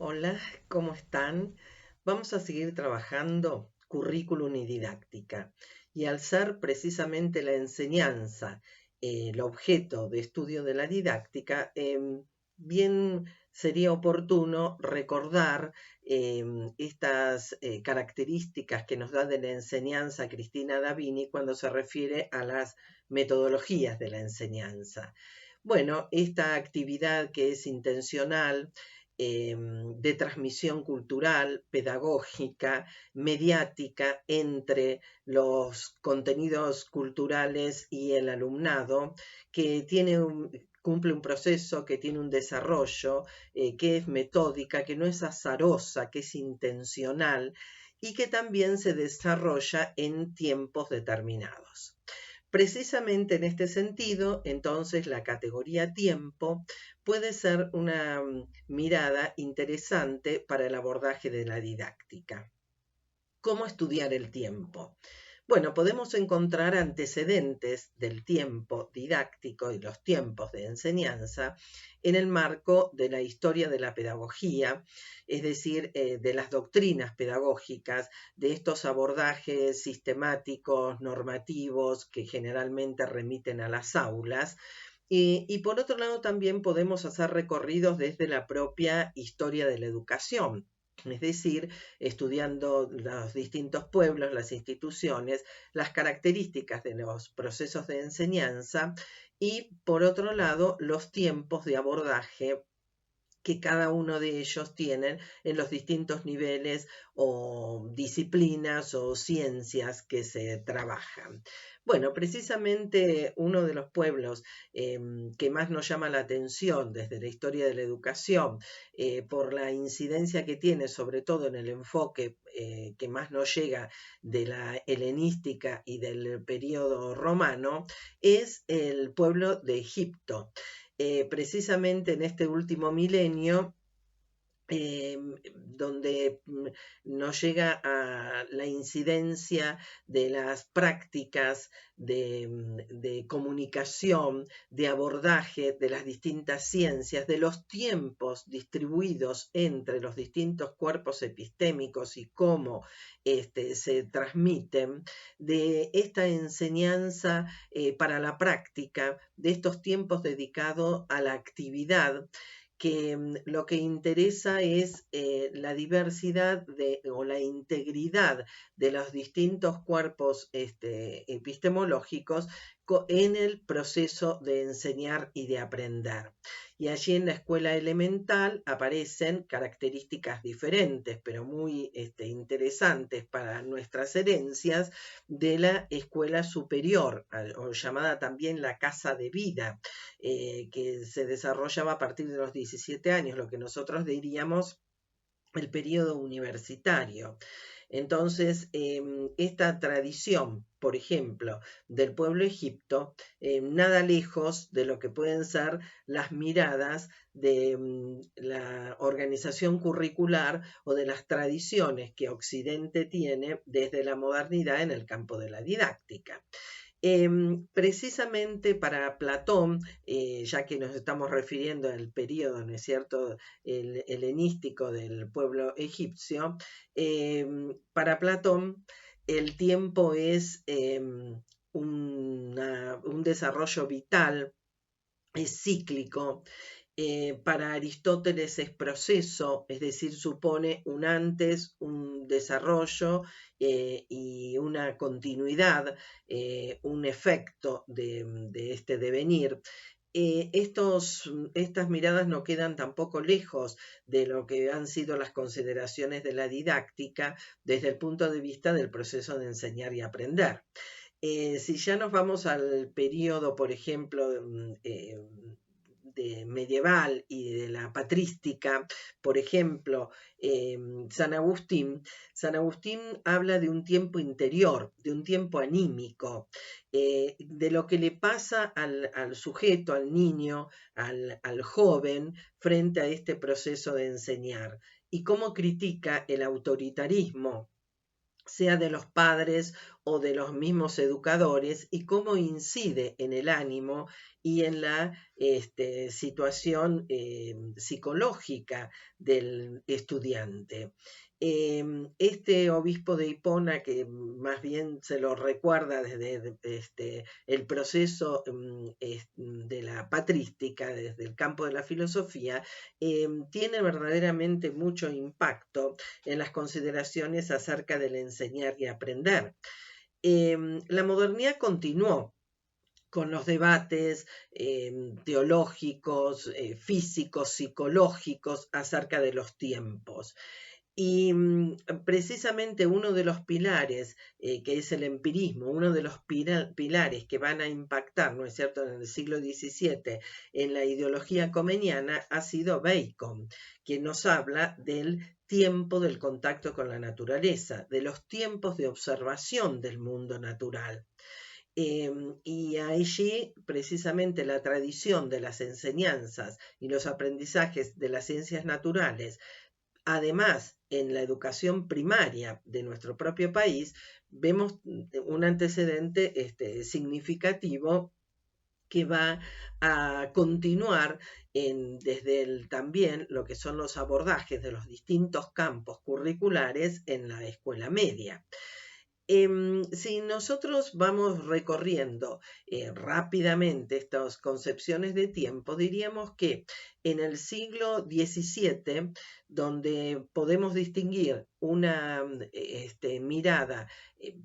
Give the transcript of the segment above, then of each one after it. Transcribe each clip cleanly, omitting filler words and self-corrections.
Hola, ¿cómo están? Vamos a seguir trabajando currículum y didáctica. Y al ser precisamente la enseñanza el objeto de estudio de la didáctica, bien sería oportuno recordar estas características que nos da de la enseñanza Cristina Davini cuando se refiere a las metodologías de la enseñanza. Bueno, esta actividad que es intencional, de transmisión cultural, pedagógica, mediática entre los contenidos culturales y el alumnado, que cumple un proceso, que tiene un desarrollo, que es metódica, que no es azarosa, que es intencional y que también se desarrolla en tiempos determinados. Precisamente en este sentido, entonces, la categoría tiempo puede ser una mirada interesante para el abordaje de la didáctica. ¿Cómo estudiar el tiempo? Bueno, podemos encontrar antecedentes del tiempo didáctico y los tiempos de enseñanza en el marco de la historia de la pedagogía, es decir, de las doctrinas pedagógicas, de estos abordajes sistemáticos, normativos, que generalmente remiten a las aulas. Y por otro lado, también podemos hacer recorridos desde la propia historia de la educación, es decir, estudiando los distintos pueblos, las instituciones, las características de los procesos de enseñanza y, por otro lado, los tiempos de abordaje que cada uno de ellos tienen en los distintos niveles o disciplinas o ciencias que se trabajan. Bueno, precisamente uno de los pueblos que más nos llama la atención desde la historia de la educación, por la incidencia que tiene, sobre todo en el enfoque que más nos llega de la helenística y del periodo romano, es el pueblo de Egipto. Precisamente en este último milenio, donde nos llega a la incidencia de las prácticas de comunicación, de abordaje de las distintas ciencias, de los tiempos distribuidos entre los distintos cuerpos epistémicos y cómo se transmiten, de esta enseñanza para la práctica, de estos tiempos dedicados a la actividad que lo que interesa es la diversidad o la integridad de los distintos cuerpos epistemológicos en el proceso de enseñar y de aprender. Y allí en la escuela elemental aparecen características diferentes, pero muy interesantes para nuestras herencias, de la escuela superior, o llamada también la casa de vida, que se desarrollaba a partir de los 17 años, lo que nosotros diríamos el periodo universitario. Entonces, esta tradición, por ejemplo, del pueblo egipto, nada lejos de lo que pueden ser las miradas de la organización curricular o de las tradiciones que Occidente tiene desde la modernidad en el campo de la didáctica. Precisamente para Platón, ya que nos estamos refiriendo al periodo, ¿no es cierto?, el helenístico del pueblo egipcio, para Platón el tiempo es un desarrollo vital, es cíclico. Para Aristóteles es proceso, es decir, supone un antes, un desarrollo y una continuidad, un efecto de este devenir. Estas miradas no quedan tampoco lejos de lo que han sido las consideraciones de la didáctica desde el punto de vista del proceso de enseñar y aprender. Si ya nos vamos al periodo, por ejemplo, de medieval y de la patrística, por ejemplo, San Agustín, San Agustín habla de un tiempo interior, de un tiempo anímico, de lo que le pasa al sujeto, al niño, al joven, frente a este proceso de enseñar, y cómo critica el autoritarismo, sea de los padres o de los mismos educadores y cómo incide en el ánimo y en la situación psicológica del estudiante. Este obispo de Hipona, que más bien se lo recuerda desde el proceso de la patrística, desde el campo de la filosofía, tiene verdaderamente mucho impacto en las consideraciones acerca del enseñar y aprender. La modernidad continuó con los debates teológicos, físicos, psicológicos acerca de los tiempos. Y precisamente uno de los pilares, que es el empirismo, uno de los pilares que van a impactar, ¿no es cierto?, en el siglo XVII en la ideología comeniana, ha sido Bacon, quien nos habla del tiempo del contacto con la naturaleza, de los tiempos de observación del mundo natural. Y allí precisamente la tradición de las enseñanzas y los aprendizajes de las ciencias naturales, además en la educación primaria de nuestro propio país, vemos un antecedente significativo que va a continuar desde también lo que son los abordajes de los distintos campos curriculares en la escuela media. Si nosotros vamos recorriendo rápidamente estas concepciones de tiempo, diríamos que en el siglo XVII, donde podemos distinguir una mirada,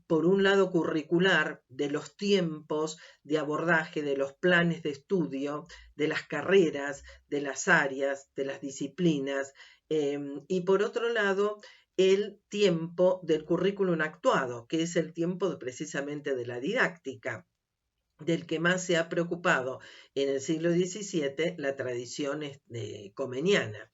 por un lado curricular, de los tiempos de abordaje, de los planes de estudio, de las carreras, de las áreas, de las disciplinas, y por otro lado, el tiempo del currículum actuado, que es el tiempo precisamente de la didáctica, del que más se ha preocupado en el siglo XVII la tradición comeniana.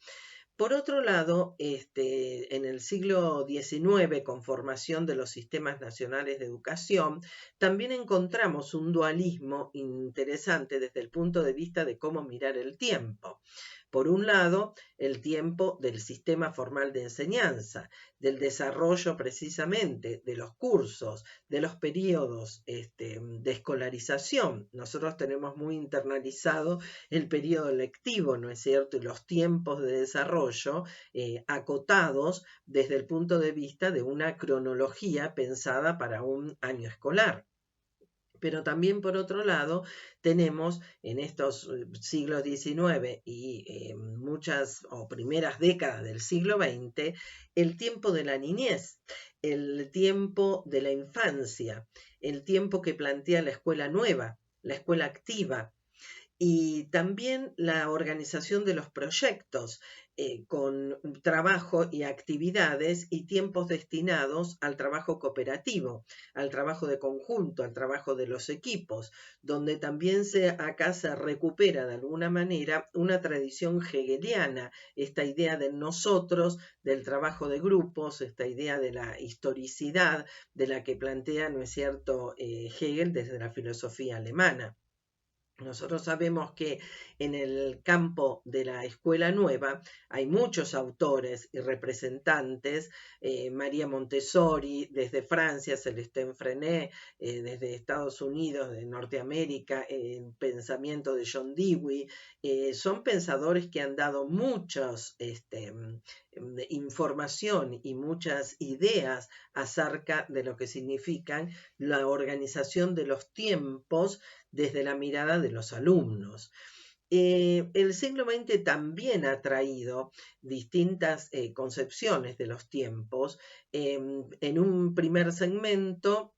Por otro lado, en el siglo XIX, con formación de los sistemas nacionales de educación, también encontramos un dualismo interesante desde el punto de vista de cómo mirar el tiempo. Por un lado, el tiempo del sistema formal de enseñanza, del desarrollo precisamente de los cursos, de los periodos de escolarización. Nosotros tenemos muy internalizado el periodo lectivo, ¿no es cierto? Y los tiempos de desarrollo acotados desde el punto de vista de una cronología pensada para un año escolar. Pero también, por otro lado, tenemos en estos siglos XIX y muchas o primeras décadas del siglo XX, el tiempo de la niñez, el tiempo de la infancia, el tiempo que plantea la escuela nueva, la escuela activa, y también la organización de los proyectos con trabajo y actividades y tiempos destinados al trabajo cooperativo, al trabajo de conjunto, al trabajo de los equipos, donde también acá se recupera de alguna manera una tradición hegeliana, esta idea de nosotros, del trabajo de grupos, esta idea de la historicidad de la que plantea, ¿no es cierto?, Hegel desde la filosofía alemana. Nosotros sabemos que en el campo de la escuela nueva hay muchos autores y representantes, María Montessori desde Francia, Célestin Freinet desde Estados Unidos, de Norteamérica, el pensamiento de John Dewey, son pensadores que han dado muchas información y muchas ideas acerca de lo que significan la organización de los tiempos desde la mirada de los alumnos. El siglo XX también ha traído distintas concepciones de los tiempos. En un primer segmento,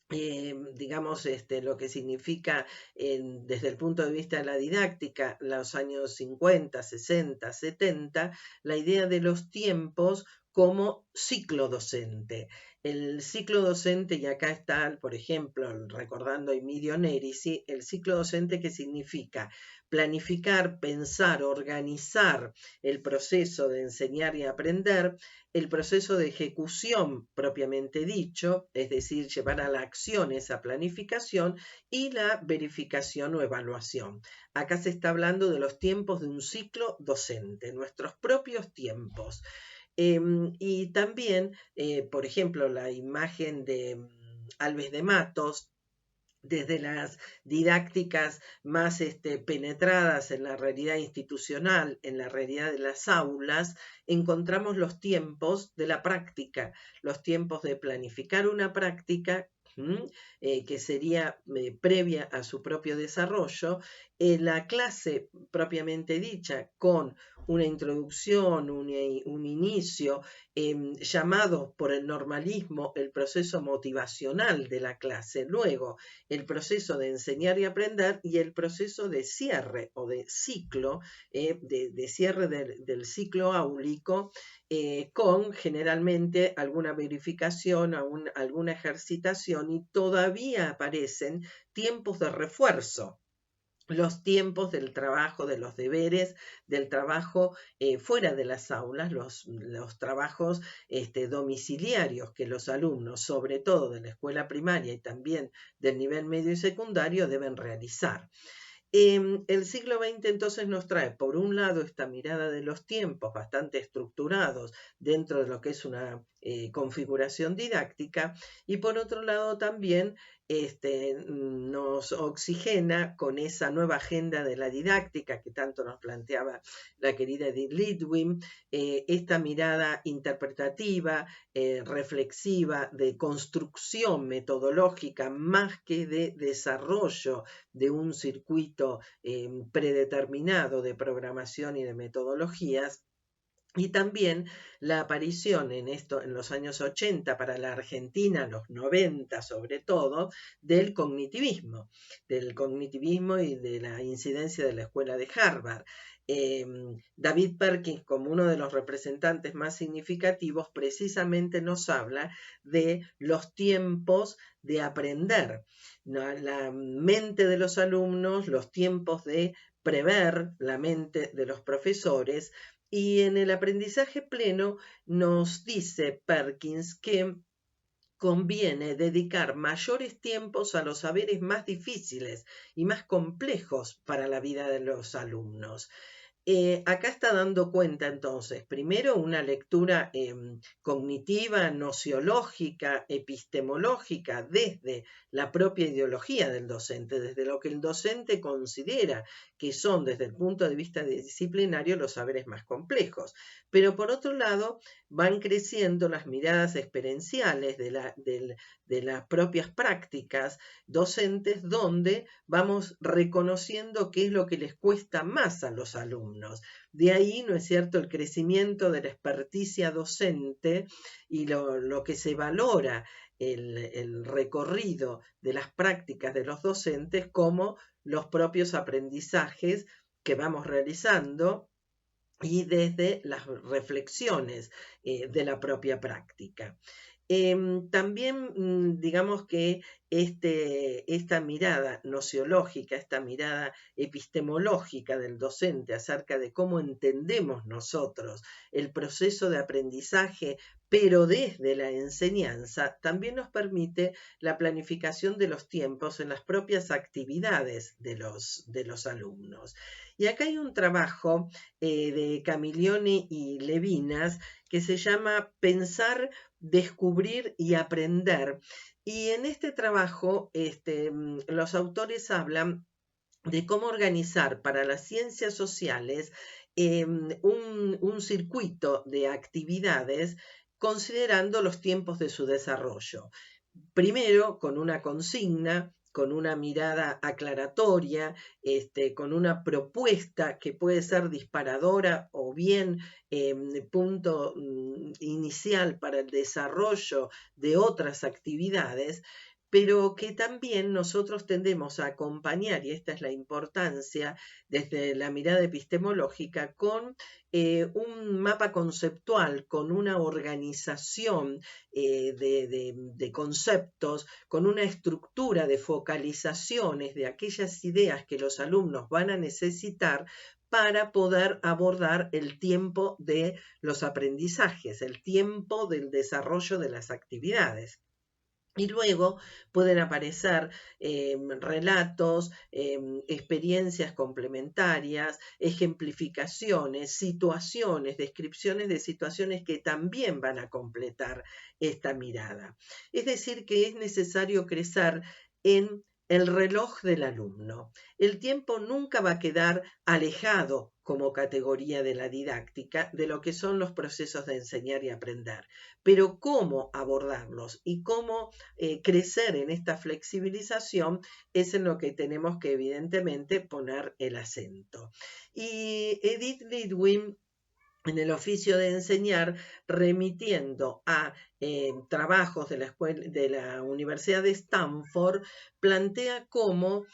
digamos, lo que significa desde el punto de vista de la didáctica, los años 50, 60, 70, la idea de los tiempos como ciclo docente. El ciclo docente, y acá está, por ejemplo, recordando a Emilio Nerici, el ciclo docente que significa planificar, pensar, organizar el proceso de enseñar y aprender, el proceso de ejecución propiamente dicho, es decir, llevar a la acción esa planificación, y la verificación o evaluación. Acá se está hablando de los tiempos de un ciclo docente, nuestros propios tiempos. Y también, por ejemplo, la imagen de Alves de Matos, desde las didácticas más penetradas en la realidad institucional, en la realidad de las aulas, encontramos los tiempos de la práctica, los tiempos de planificar una práctica que sería previa a su propio desarrollo, la clase propiamente dicha, con una introducción, un inicio, llamado por el normalismo el proceso motivacional de la clase, luego el proceso de enseñar y aprender y el proceso de cierre o de ciclo, de cierre del ciclo áulico, con generalmente alguna verificación, alguna ejercitación, y todavía aparecen tiempos de refuerzo. Los tiempos del trabajo, de los deberes, del trabajo fuera de las aulas, los trabajos domiciliarios que los alumnos, sobre todo de la escuela primaria y también del nivel medio y secundario, deben realizar. El siglo XX entonces nos trae, por un lado, esta mirada de los tiempos bastante estructurados dentro de lo que es una configuración didáctica, y por otro lado también nos oxigena con esa nueva agenda de la didáctica que tanto nos planteaba la querida Edith Litwin, esta mirada interpretativa, reflexiva, de construcción metodológica más que de desarrollo de un circuito predeterminado de programación y de metodologías. Y también la aparición en los años 80 para la Argentina, los 90 sobre todo, del cognitivismo y de la incidencia de la escuela de Harvard. David Perkins, como uno de los representantes más significativos, precisamente nos habla de los tiempos de aprender, ¿no? La mente de los alumnos, los tiempos de prever la mente de los profesores. Y en el aprendizaje pleno nos dice Perkins que conviene dedicar mayores tiempos a los saberes más difíciles y más complejos para la vida de los alumnos. Acá está dando cuenta entonces, primero, una lectura cognitiva, nociológica, epistemológica, desde la propia ideología del docente, desde lo que el docente considera que son, desde el punto de vista disciplinario, los saberes más complejos. Pero por otro lado, van creciendo las miradas experienciales de las propias prácticas docentes, donde vamos reconociendo qué es lo que les cuesta más a los alumnos. De ahí, ¿no es cierto?, el crecimiento de la experticia docente y lo que se valora el recorrido de las prácticas de los docentes como los propios aprendizajes que vamos realizando y desde las reflexiones de la propia práctica. También digamos que esta mirada nociológica, esta mirada epistemológica del docente acerca de cómo entendemos nosotros el proceso de aprendizaje, pero desde la enseñanza, también nos permite la planificación de los tiempos en las propias actividades de los alumnos. Y acá hay un trabajo de Camiglione y Levinas que se llama Pensar, Descubrir y Aprender. Y en este trabajo los autores hablan de cómo organizar para las ciencias sociales un circuito de actividades considerando los tiempos de su desarrollo. Primero, con una consigna, con una mirada aclaratoria, con una propuesta que puede ser disparadora o bien punto inicial para el desarrollo de otras actividades, pero que también nosotros tendemos a acompañar, y esta es la importancia desde la mirada epistemológica, con un mapa conceptual, con una organización de conceptos, con una estructura de focalizaciones de aquellas ideas que los alumnos van a necesitar para poder abordar el tiempo de los aprendizajes, el tiempo del desarrollo de las actividades. Y luego pueden aparecer relatos, experiencias complementarias, ejemplificaciones, situaciones, descripciones de situaciones que también van a completar esta mirada. Es decir, que es necesario crecer en el reloj del alumno. El tiempo nunca va a quedar alejado como categoría de la didáctica de lo que son los procesos de enseñar y aprender, pero cómo abordarlos y cómo crecer en esta flexibilización es en lo que tenemos que evidentemente poner el acento. Y Edith Lidwin, en el oficio de enseñar, remitiendo a trabajos de la Universidad de Stanford, plantea cómo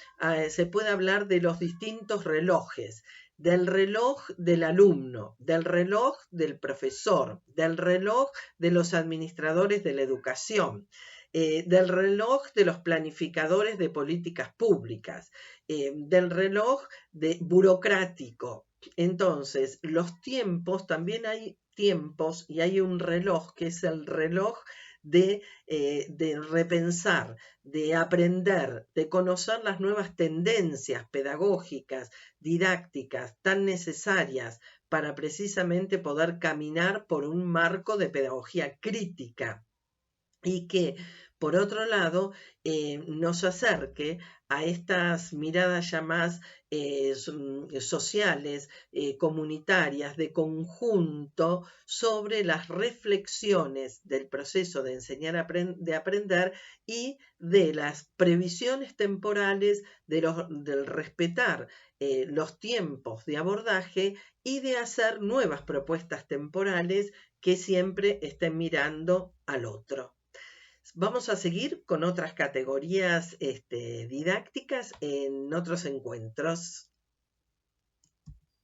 se puede hablar de los distintos relojes, del reloj del alumno, del reloj del profesor, del reloj de los administradores de la educación, del reloj de los planificadores de políticas públicas, del reloj burocrático. Entonces, los tiempos, también hay tiempos y hay un reloj que es el reloj de repensar, de aprender, de conocer las nuevas tendencias pedagógicas, didácticas, tan necesarias para precisamente poder caminar por un marco de pedagogía crítica y que, por otro lado, nos acerque a estas miradas ya más sociales, comunitarias, de conjunto, sobre las reflexiones del proceso de enseñar de aprender y de las previsiones temporales, del respetar los tiempos de abordaje y de hacer nuevas propuestas temporales que siempre estén mirando al otro. Vamos a seguir con otras categorías didácticas en otros encuentros.